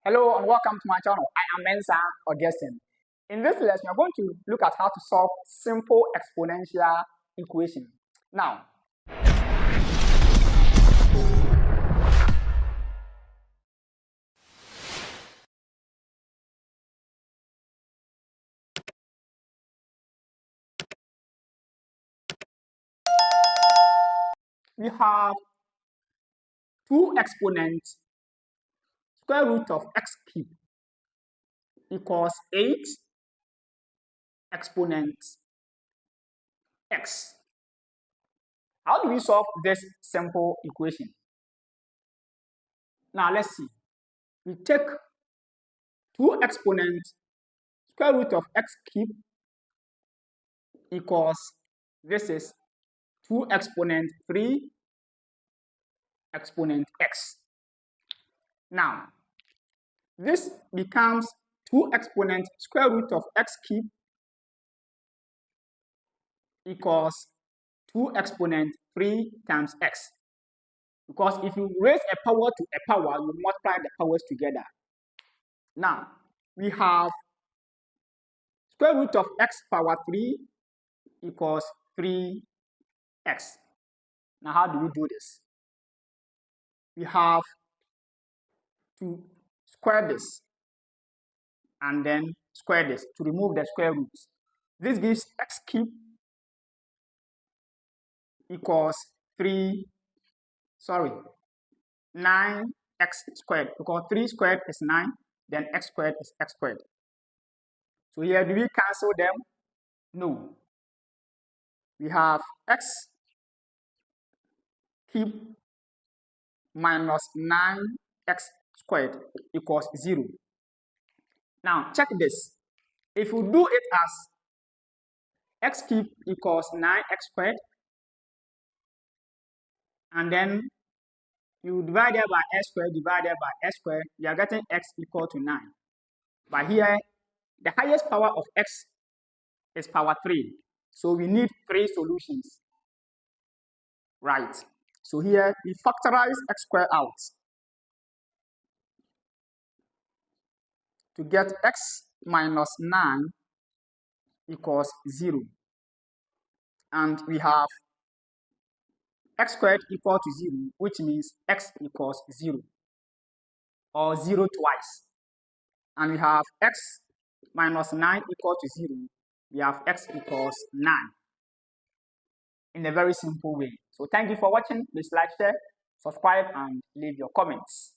Hello and welcome to my channel. I am Mensa Augustine. In this lesson, we're going to look at how to solve simple exponential equation. Now, we have two exponents, square root of x cubed equals 8 exponent x. How do we solve this simple equation? Now let's see. We take 2 exponents, square root of x cubed equals, this is 2 exponent 3 exponent x. Now, this becomes 2 exponent square root of x cubed equals 2 exponent 3 times x. Because if you raise a power to a power, you multiply the powers together. Now, we have square root of x power 3 equals 3x. Now, how do we do this? We have to square this and then square this to remove the square roots. This gives x cubed equals 9x squared, because 3 squared is 9, then x squared is x squared. So here, do we cancel them? No. We have x cubed minus 9x squared equals 0. Now, check this. If we do it as x cubed equals 9x squared, and then you divide it by x squared divided by x squared, you are getting x equal to 9. But here, the highest power of x is power 3. So we need 3 solutions. Right. So here, we factorize x squared out to get x minus 9 equals 0. And we have x squared equal to 0, which means x equals 0, or 0 twice. And we have x minus 9 equal to 0. We have x equals 9 in a very simple way. So thank you for watching. Please like, share, subscribe, and leave your comments.